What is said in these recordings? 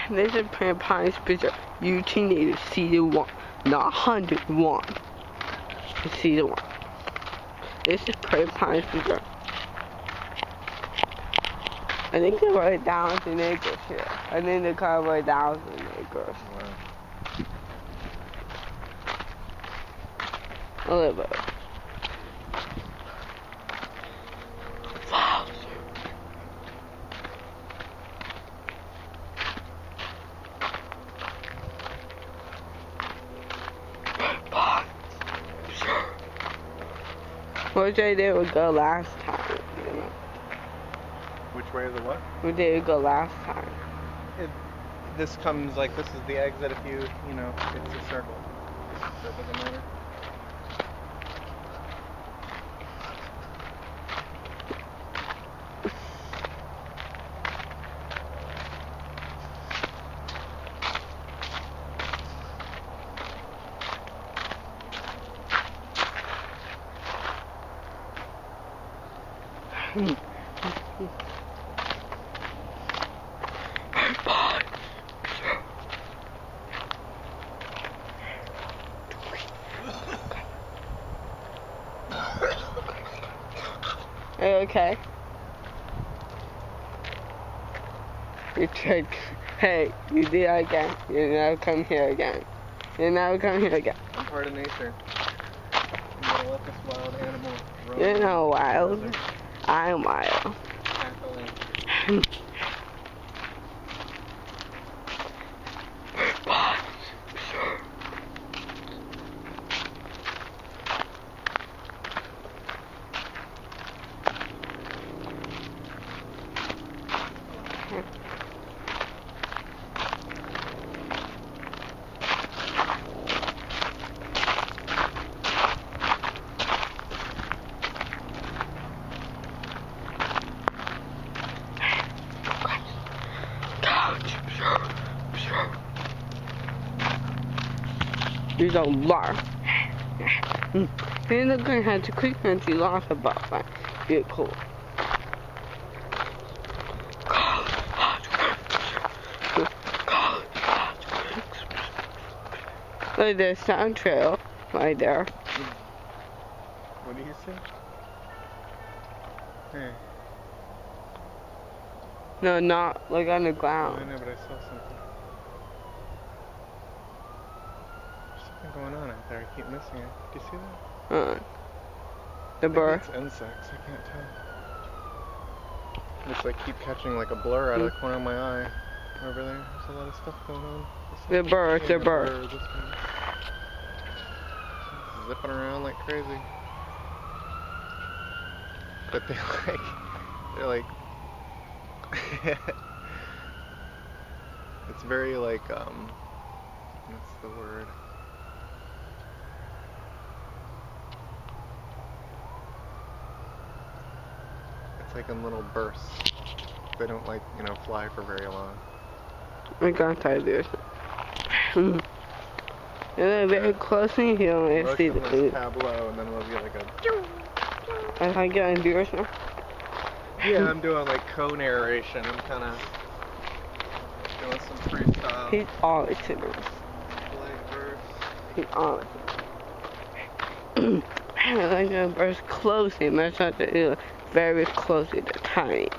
This is Prairie Pines picture. You teenagers, season 1, not 101. Season 1. This is Prairie Pines picture. I think they were 1,000 acres here. I think they cover 1,000 acres. A little bit. Wow. Which way did we go last time? You know? Which way is the what? Where did we go last time? This comes like this is the exit if you know, it's a circle. So it doesn't matter. Are you okay? You tried. Hey, you did that again. You never come here again. You never come here again. I'm part of nature. I'm gonna let this wild animal roam. You're not wild. I'm wild. Happily. You don't lie. You're not gonna have to quick and you laugh about that. You're cool. Look, there's sound trail right there. What do you see? Hey. No, not like on the ground. I know, but I saw something. There's something going on out there. I keep missing it. Do you see that? The bird. It's insects. I can't tell. Just like keep catching like a blur out of the corner of my eye. Over there, there's a lot of stuff going on. The birds. The birds. Zipping around like crazy. But they're like it's very like what's the word? It's like in little bursts. They don't like, you know, fly for very long. I got tired of And then very closely here I see the food. Tableau and then it'll be like a Am I getting viewers now? Yeah, I'm doing like co-narration. I'm kind of doing some freestyle. He's all listeners. He's all listeners. I like to burst closely. That's not to do very closely to tiny.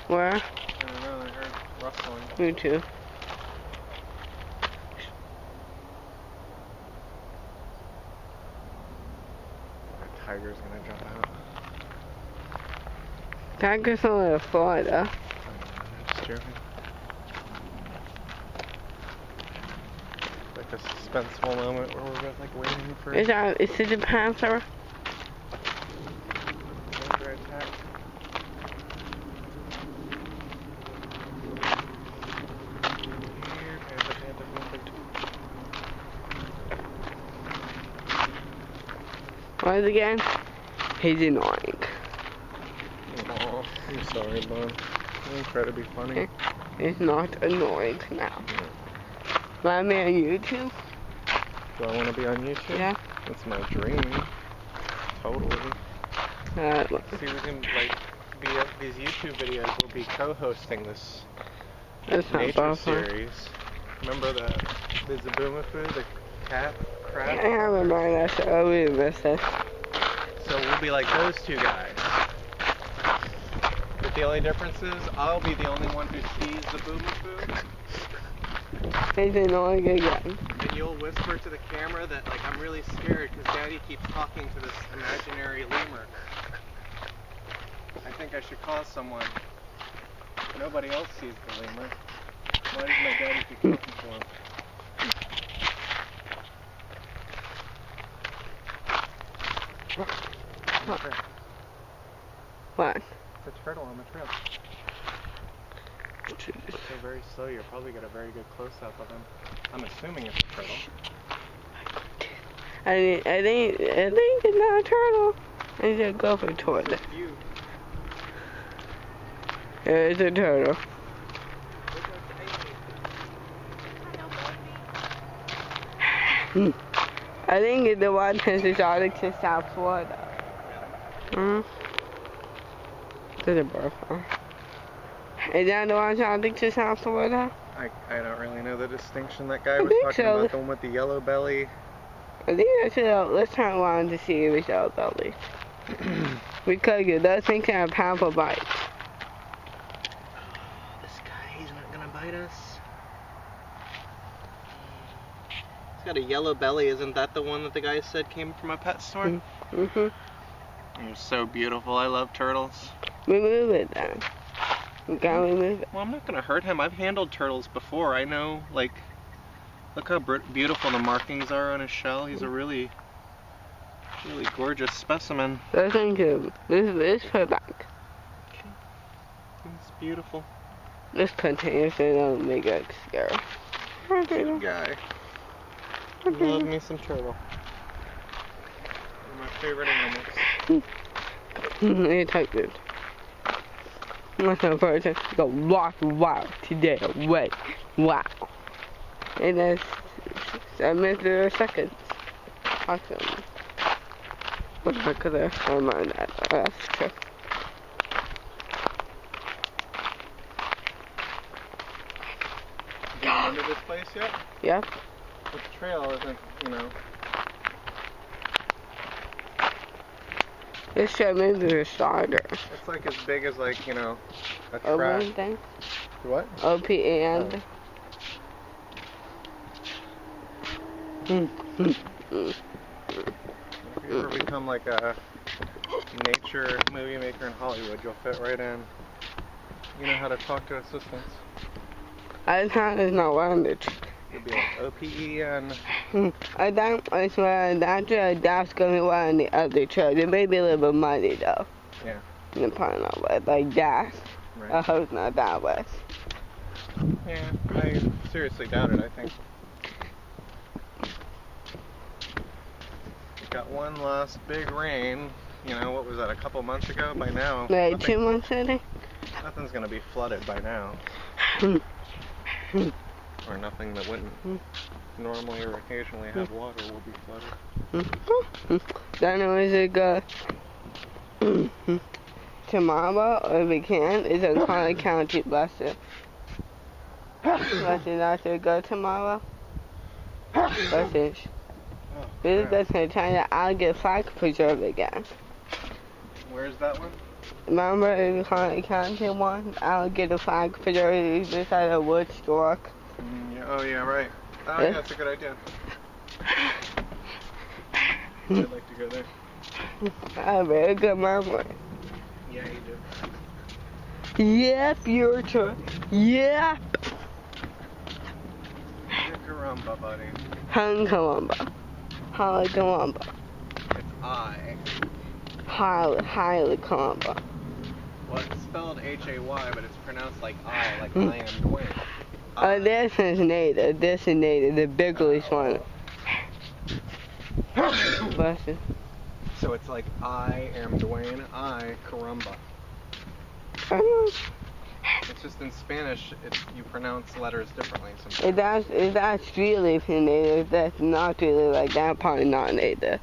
Where? I don't know, I heard rustling. Me too. A tiger's gonna jump out. Tiger's only in Florida. Just joking. Like a suspenseful moment where we're both like waiting for Is it a panther? another attack. Once again, he's annoying. Aw, I'm sorry, Mom. I didn't try to be funny. He's not annoying now. Find me on YouTube. Do I want to be on YouTube? Yeah. That's my dream. Totally. Look. See, we can like these YouTube videos will be co-hosting this That's not nature bad. series. Remember the Zaboomafoo, the cat crab? I remember that show. We missed it. So we'll be like those two guys. But the only difference is I'll be the only one who sees the Zaboomafoo. He's annoying again. And you'll whisper to the camera that like I'm really scared because Daddy keeps talking to this imaginary lemur. I think I should call someone. Nobody else sees the lemur. Why does my daddy keep talking to him? What? It's a turtle on the trail. They're very slow. You'll probably get a very good close-up of him. I'm assuming it's a turtle. I think it's not a turtle. I just go for toward it. It's a turtle. I think it's the one that's exotic to South Florida. There's a bird farm. Is that the one exotic to South Florida? I don't really know the distinction. That guy I was think talking so. about the one with the yellow belly. I think that's it. Let's turn around to see if it's yellow belly. Because it does think to have powerful bites. This guy, he's not gonna bite us. He's got a yellow belly. Isn't that the one that the guy said came from a pet store? Mm-hmm. You're so beautiful. I love turtles. Remove it then. You gotta remove it. Well, I'm not gonna hurt him. I've handled turtles before. I know, like, look how beautiful the markings are on his shell. He's a really gorgeous specimen. So thank you. This put back. Okay. It's beautiful. This container so don't make it scary. Good guy. Love me some turtle. They're my favorite animals. It's like this. What's the person? Go wow today. Wait. Wow. And that's 7 seconds. Awesome. What's that color? I mind that. That's true. Have you been to this place yet? Yep. The trail isn't, you know. This should move to a starter. It's like as big as like, you know, a O track. one thing. What? OP&. If you ever become like a nature movie maker in Hollywood, you'll fit right in. You know how to talk to assistants. I thought it's not one of the. You'll be like OPEN. I don't. I swear that's gonna be one of the other shows. It may be a little bit muddy though. Yeah. In part of it, like that. Right. I hope not that way. Yeah, I seriously doubt it. I think we got one last big rain. You know, what was that? A couple months ago. By now, Like 2 months, I think. nothing's gonna be flooded by now. Or nothing that wouldn't normally or occasionally have water will be flooded. Then is it go tomorrow, or if we can, is a Conner County lesson. Lesson not to go tomorrow. Lesson. This is going to try to I'll get flag preserve again. Where's that one? Remember in the Conner County one? I'll get a flag preserve just at a wood store. Yeah, oh yeah, right. Oh Yeah. yeah, that's a good idea. I'd like to go there. I have a very good memory. Yeah, you do. Yep, your turn. Yep. Caramba, buddy. Hung Columba. Holly Columba. It's I. Highly Columba. Well, it's spelled H-A-Y, but it's pronounced like I, like I am Dwayne. Oh, this is native. This is native. The biggest one. Bless you. So it's like I am Dwayne, I Caramba. It's just in Spanish, you pronounce letters differently sometimes. If that's really native, that's not really like that part not native.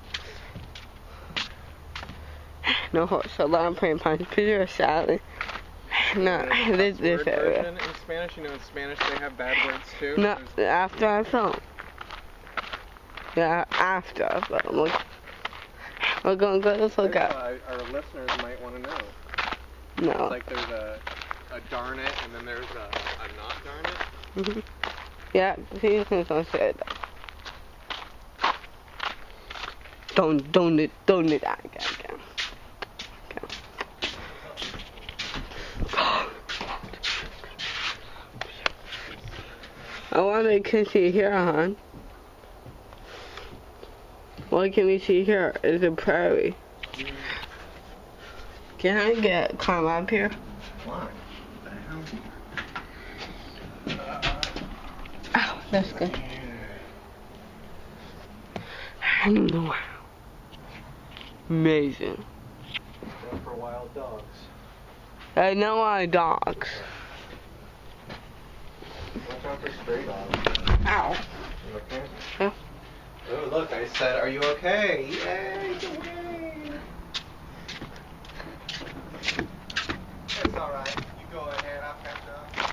No horse. A lot of praying pines. Picture of salad. No, this area. In Spanish, you know, in Spanish they have bad words too. No, after I film. Yeah, after I film. We're gonna go let's look at. Our listeners might want to know. No. It's like there's a darn it, and then there's a not darn it. Mhm. Yeah, see, don't say that. Don't it that again. I want to see here, hon. What can we see here? Is a prairie. Can I climb up here? Why? Oh, that's good. Wow. Amazing. Go for wild dogs. I know my dogs. Watch out for stray dogs. Ow. You okay? Yeah. Oh, look, I said, are you okay? Yay, away. It's alright. You go ahead, I'll catch up.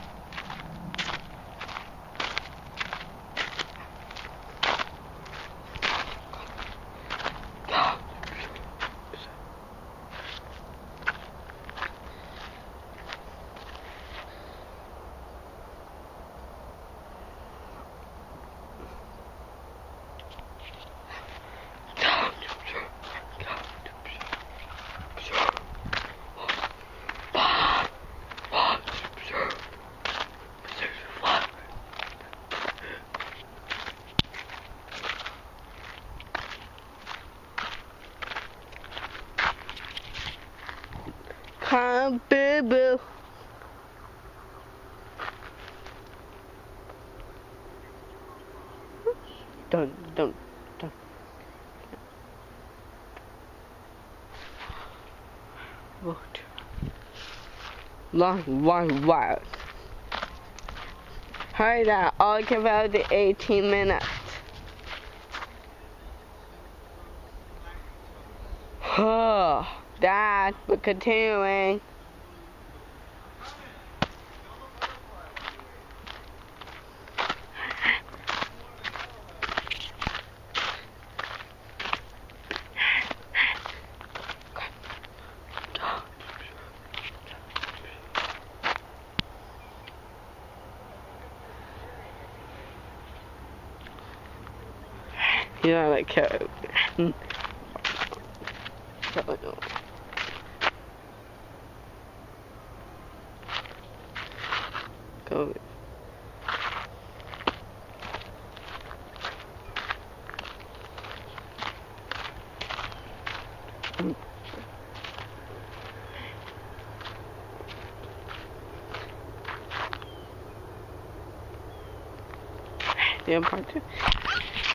Come, boo-boo. Don't. What? Long, wide. Hurry that. I'll give out the 18 minutes. Oh, Dad, we're continuing. Yeah, like carrot. Go. Yeah, part two.